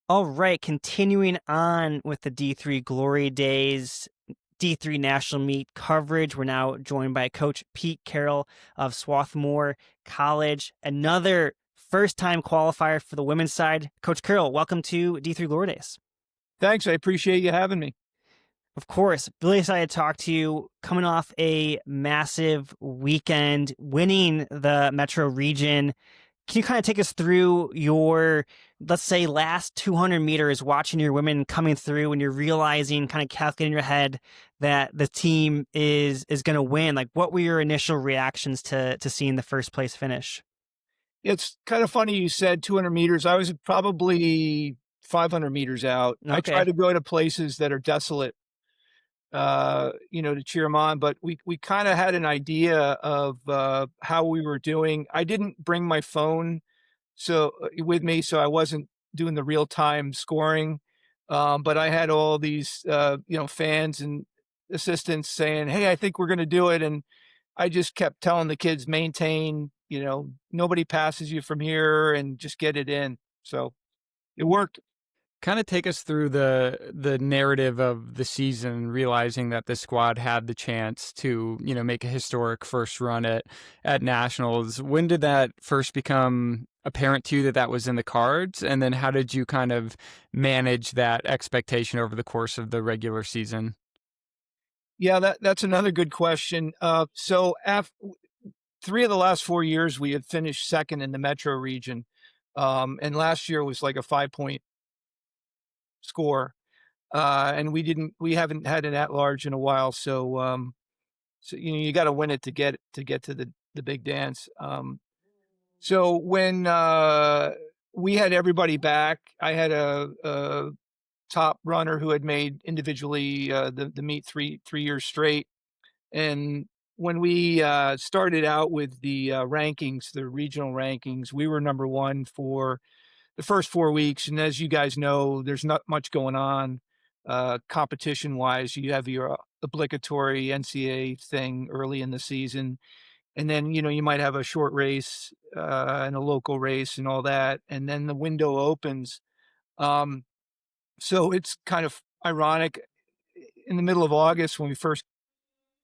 All right, continuing on with the D3 Glory Days, D3 National Meet coverage. We're now joined by Coach Pete Carroll of Swarthmore College, another first-time qualifier for the women's side. Coach Carroll, welcome to D3 Glory Days. Thanks. I appreciate you having me. Of course, really excited to talk to you. Coming off a massive weekend, winning the Metro region. Can you kind of take us through your, let's say, last 200 meters, watching your women coming through and you're realizing, kind of calculating in your head that the team is going to win? Like, what were your initial reactions to seeing the first place finish? It's kind of funny you said 200 meters. I was probably 500 meters out. I try Okay. to go to places that are desolate, to cheer them on. But we kind of had an idea of how we were doing. I didn't bring my phone with me, so I wasn't doing the real time scoring. But I had all these fans and assistants saying, "Hey, I think we're going to do it," and I just kept telling the kids, maintain, nobody passes you from here and just get it in. So it worked. Kind of take us through the narrative of the season, realizing that the squad had the chance to, make a historic first run at nationals. When did that first become apparent to you that that was in the cards? And then how did you kind of manage that expectation over the course of the regular season? Yeah, that's another good question. So after 3 of the last 4 years, we had finished second in the metro region. And last year was like a 5-point score. And we haven't had an at-large in a while. So you got to win it to get to the big dance. So when we had everybody back, I had a top runner who had made individually the meet three years straight. And when we started out with the rankings, the regional rankings, we were number one for the first 4 weeks. And as you guys know, there's not much going on competition wise. You have your obligatory NCAA thing early in the season. And then, you might have a short race and a local race and all that. And then the window opens. Um, so it's kind of ironic. In the middle of August, when we first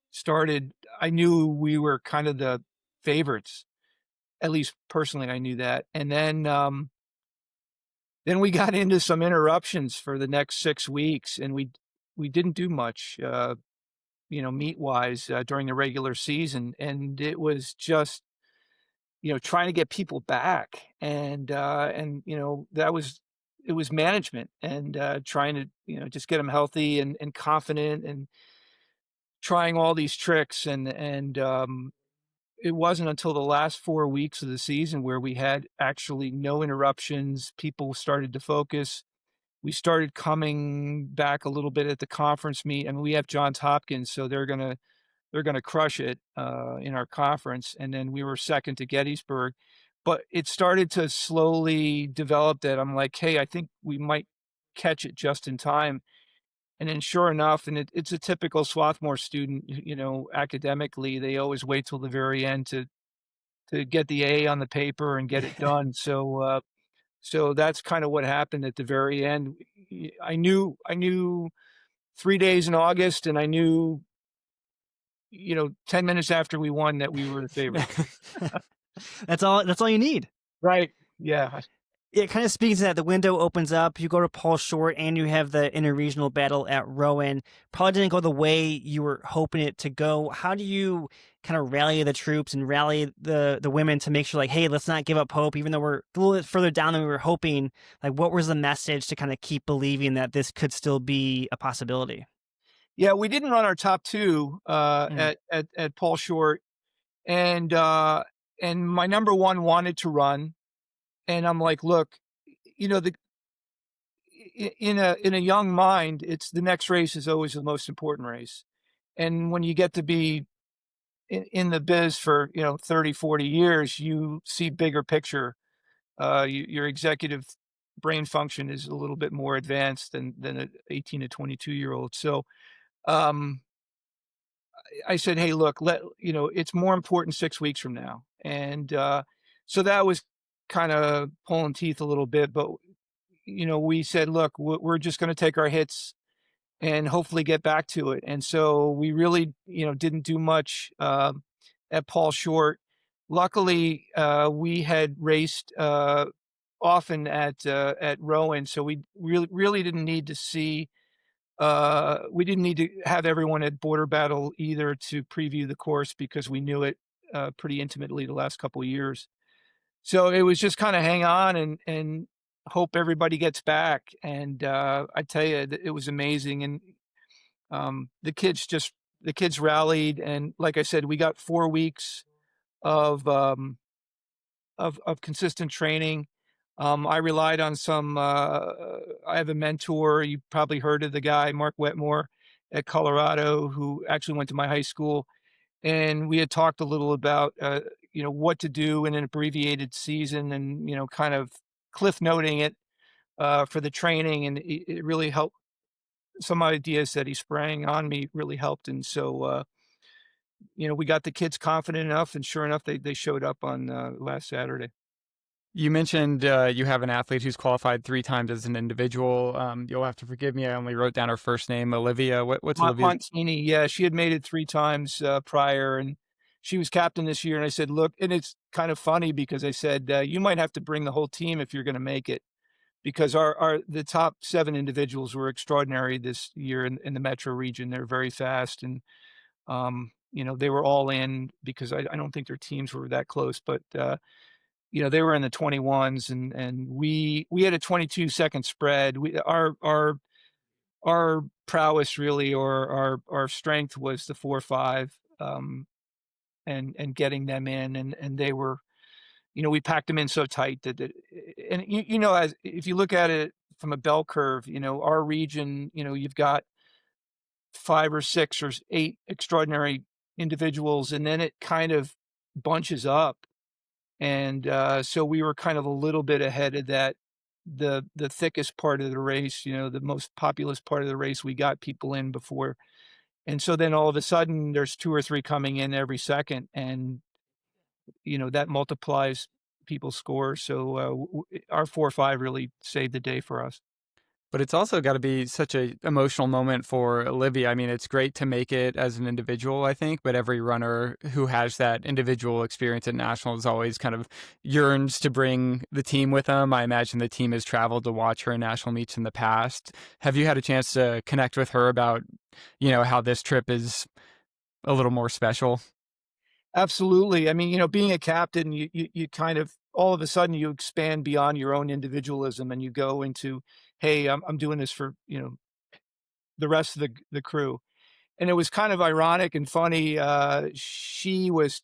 started, I knew we were kind of the favorites. At least personally, I knew that. And then we got into some interruptions for the next 6 weeks, and we didn't do much, meet wise during the regular season, and it was just trying to get people back, and that was it was management and trying to just get them healthy and confident and trying all these tricks and it wasn't until the last 4 weeks of the season where we had actually no interruptions. People started to focus. We started coming back a little bit at the conference meet. I mean, we have Johns Hopkins, so they're gonna crush it in our conference. And then we were second to Gettysburg, but it started to slowly develop that I'm like, hey, I think we might catch it just in time. And then sure enough, and it's a typical Swarthmore student, academically, they always wait till the very end to get the A on the paper and get it done. So that's kind of what happened at the very end. I knew 3 days in August, and I knew, 10 minutes after we won that we were the favorites. That's all you need. Right. Yeah. It kind of speaks to that. The window opens up. You go to Paul Short, and you have the interregional battle at Rowan. Probably didn't go the way you were hoping it to go. How do you kind of rally the troops and rally the women to make sure, like, hey, let's not give up hope, even though we're a little bit further down than we were hoping? Like, what was the message to kind of keep believing that this could still be a possibility? Yeah, we didn't run our top 2 Mm. at Paul Short, and my number 1 wanted to run, and I'm like, "Look, the in a young mind, it's the next race is always the most important race." And when you get to be in the biz for, 30, 40 years, you see bigger picture. Your executive brain function is a little bit more advanced than an 18 to 22-year-old. So, um, I said, "Hey, look, it's more important 6 weeks from now." And so that was kind of pulling teeth a little bit, but we said, look, we're just going to take our hits and hopefully get back to it. And so we really, didn't do much at Paul Short. Luckily, we had raced often at Rowan, so we really didn't need to see. We didn't need to have everyone at Border Battle either to preview the course because we knew it pretty intimately the last couple of years. So it was just kind of hang on and hope everybody gets back. And I tell you, it was amazing. And the kids rallied, and like I said, we got 4 weeks of consistent training. I relied on some. I have a mentor. You probably heard of the guy, Mark Wetmore, at Colorado, who actually went to my high school, and we had talked a little about what to do in an abbreviated season, and kind of cliff noting it for the training, and it really helped. Some ideas that he sprang on me really helped, and so we got the kids confident enough, and sure enough, they showed up on last Saturday. You mentioned you have an athlete who's qualified 3 times as an individual. You'll have to forgive me. I only wrote down her first name, Olivia. What's Olivia's? Montini, yeah, she had made it 3 times prior, and she was captain this year. And I said, look, and it's kind of funny because I said, you might have to bring the whole team if you're going to make it, because the top 7 individuals were extraordinary this year in the metro region. They're very fast, and they were all in because I don't think their teams were that close, but they were in the 21s, and we had a 22-second spread. Our prowess really, or our strength, was the 4-5, and getting them in, and they were, we packed them in so tight and as if you look at it from a bell curve, our region, you've got 5 or 6 or 8 extraordinary individuals, and then it kind of bunches up. And so we were kind of a little bit ahead of that. The thickest part of the race, the most populous part of the race, we got people in before. And so then all of a sudden there's 2 or 3 coming in every second, and that multiplies people's scores. So our 4-5 really saved the day for us. But it's also got to be such a emotional moment for Olivia. I mean, it's great to make it as an individual, I think, but every runner who has that individual experience at nationals always kind of yearns to bring the team with them. I imagine the team has traveled to watch her in national meets in the past. Have you had a chance to connect with her about, how this trip is a little more special? Absolutely. I mean, being a captain, you kind of, all of a sudden you expand beyond your own individualism, and you go into, hey, I'm doing this for, the rest of the crew. And it was kind of ironic and funny. She was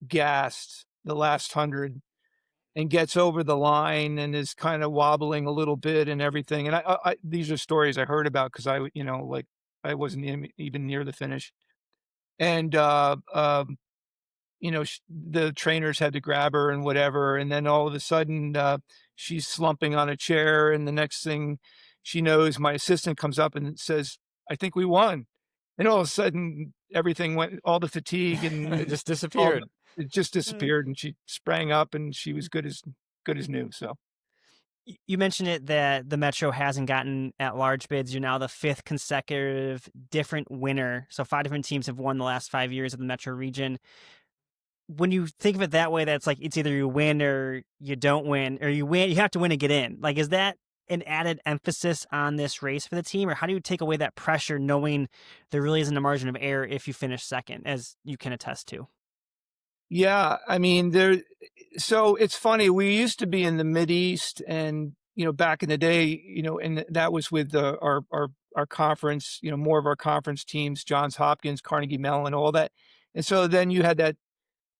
gassed the last 100 and gets over the line and is kind of wobbling a little bit and everything. And these are stories I heard about because like I wasn't even near the finish. And the trainers had to grab her and whatever. And then all of a sudden, she's slumping on a chair. And the next thing she knows, my assistant comes up and says, I think we won. And all of a sudden, everything went, all the fatigue and It just disappeared. it just disappeared. And she sprang up, and she was good as new. So. You mentioned it that the Metro hasn't gotten at-large bids. You're now the 5th consecutive different winner. So 5 different teams have won the last 5 years of the Metro region. When you think of it that way, that's like it's either you win or you don't win, or you win, you have to win to get in. Like, is that an added emphasis on this race for the team, or how do you take away that pressure knowing there really isn't a margin of error if you finish second, as you can attest to? Yeah, I mean, so it's funny. We used to be in the Mideast, and back in the day, and that was with our conference. More of our conference teams, Johns Hopkins, Carnegie Mellon, all that. And so then you had that.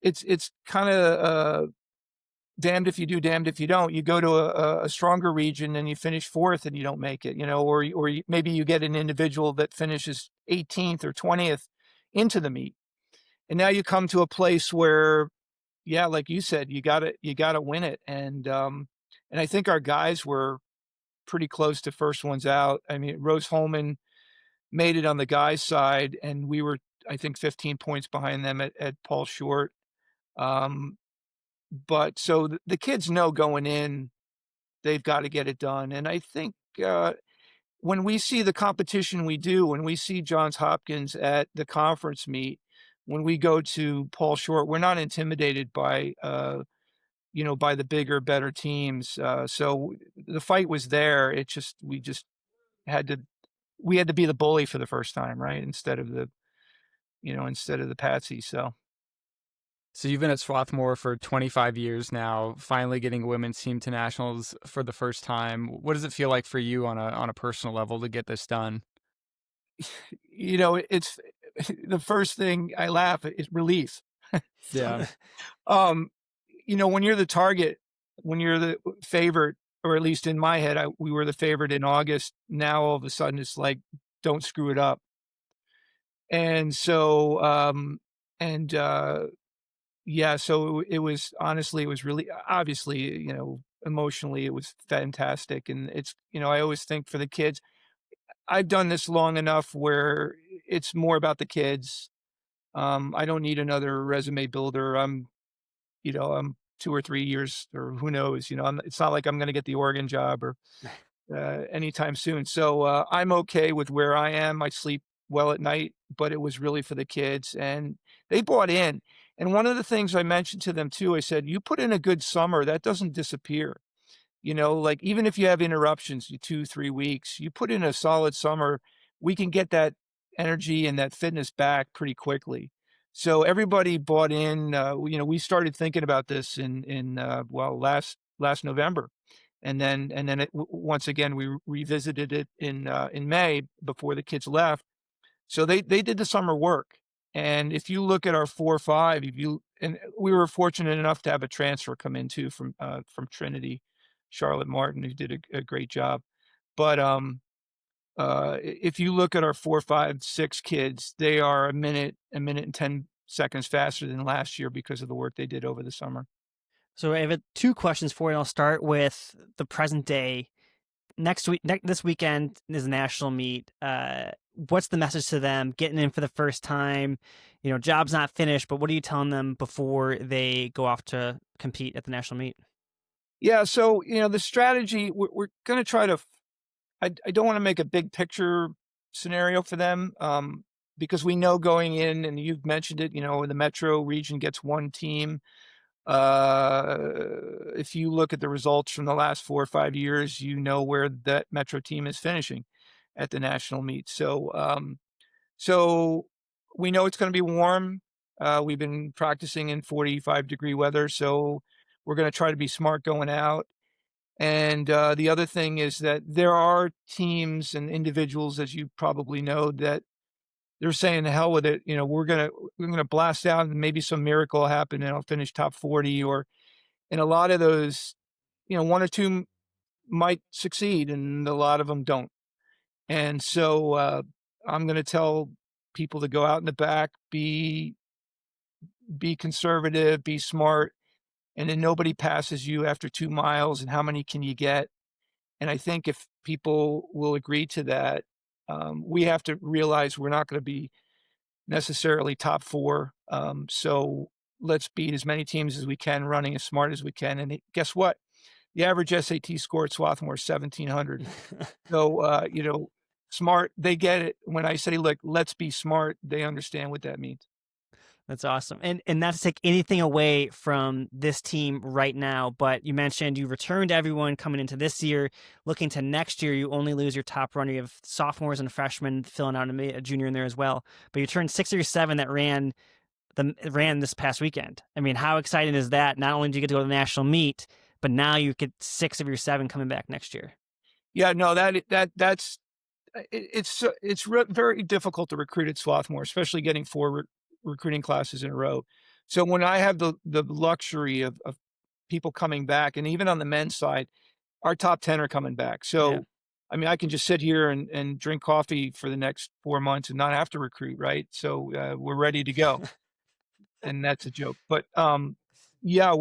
It's kind of damned if you do, damned if you don't. You go to a stronger region and you finish 4th and you don't make it. Or maybe you get an individual that finishes 18th or 20th into the meet. And now you come to a place where, yeah, like you said, you gotta win it. And I think our guys were pretty close to first ones out. I mean, Rose Holman made it on the guys' side, and we were, I think, 15 points behind them at Paul Short. But so the kids know going in, they've got to get it done. And I think when we see the competition we do, when we see Johns Hopkins at the conference meet, when we go to Paul Short, we're not intimidated by by the bigger, better teams. So the fight was there. It just we just had to we had to be the bully for the first time, right? Instead of the patsy. So So you've been at Swarthmore for 25 years now, finally getting a women's team to nationals for the first time. What does it feel like for you on a personal level to get this done? it's the first thing I laugh at is relief. Yeah. Um, when you're the target, when you're the favorite, or at least in my head, we were the favorite in August. Now all of a sudden it's like, don't screw it up. And so, and yeah, so it was honestly, it was really obviously, emotionally, it was fantastic. And I always think for the kids, I've done this long enough where it's more about the kids. I don't need another resume builder. I'm 2 or 3 years, or who knows, it's not like I'm going to get the Oregon job or anytime soon. So I'm okay with where I am. I sleep well at night, but it was really for the kids, and they bought in. And one of the things I mentioned to them too, I said, you put in a good summer, that doesn't disappear. Like even if you have interruptions, 2, 3 weeks, you put in a solid summer, we can get that energy and that fitness back pretty quickly. So everybody bought in. We started thinking about this last November, and then once again we revisited it in May before the kids left. So they did the summer work. And if you look at our 4 or 5, and we were fortunate enough to have a transfer come in too from Trinity, Charlotte Martin, who did a great job. But if you look at our 4, 5, 6 kids, they are a minute and 10 seconds faster than last year because of the work they did over the summer. So I have two questions for you. I'll start with the present day. This weekend is a national meet. What's the message to them getting in for the first time? Job's not finished, but what are you telling them before they go off to compete at the national meet? Yeah, so the strategy we're going to try to. I don't want to make a big picture scenario for them, because we know going in, and you've mentioned it. The Metro region gets one team. Uh, if you look at the results from the last 4 or 5 years, where that Metro team is finishing at the national meet. So we know it's going to be warm. We've been practicing in 45-degree weather, so we're going to try to be smart going out. And the other thing is that there are teams and individuals, as you probably know, that they're saying, "The hell with it." We're gonna blast out, and maybe some miracle will happen, and I'll finish top 40. And a lot of those, one or two might succeed, and a lot of them don't. And so I'm going to tell people to go out in the back, be conservative, be smart, and then nobody passes you after 2 miles. And how many can you get? And I think if people will agree to that, we have to realize we're not going to be necessarily top four. So let's beat as many teams as we can, running as smart as we can. And guess what? The average SAT score at Swarthmore is 1,700. So, smart, they get it. When I say, look, let's be smart, they understand what that means. That's awesome. And not to take anything away from this team right now, but you mentioned you returned everyone coming into this year. Looking to next year, you only lose your top runner. You have sophomores and freshmen filling out a junior in there as well. But you turned 6 or 7 that ran this past weekend. I mean, how exciting is that? Not only do you get to go to the national meet, but now you get 6 of your 7 coming back next year. Yeah, no, that's it's very difficult to recruit at Swarthmore, especially getting 4 recruiting classes in a row. So when I have the luxury of people coming back, and even on the men's side, our top 10 are coming back. So, Yeah. I mean, I can just sit here and drink coffee for the next 4 months and not have to recruit, right? So we're ready to go. And that's a joke. But yeah,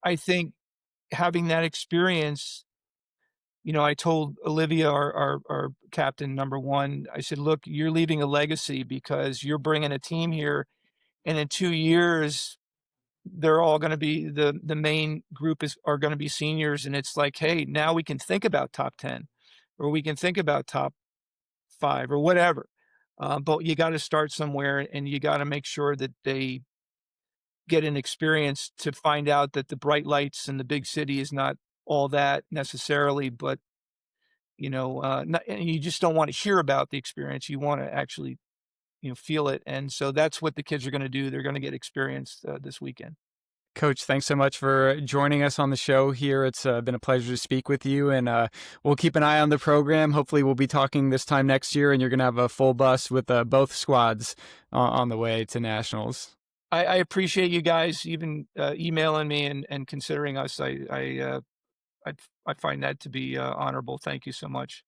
I think having that experience, I told Olivia, our captain, number one, I said, look, you're leaving a legacy because you're bringing a team here. And in 2 years, they're all going to be the main group are going to be seniors, and it's like, hey, now we can think about top 10, or we can think about top 5 or whatever. But you got to start somewhere, and you got to make sure that they get an experience to find out that the bright lights in the big city is not all that necessarily, but and you just don't want to hear about the experience. You want to actually, feel it. And so that's what the kids are going to do. They're going to get experience this weekend. Coach, thanks so much for joining us on the show here. It's been a pleasure to speak with you, and we'll keep an eye on the program. Hopefully we'll be talking this time next year, and you're going to have a full bus with both squads on the way to nationals. I appreciate you guys even emailing me and considering us. I find that to be honorable. Thank you so much.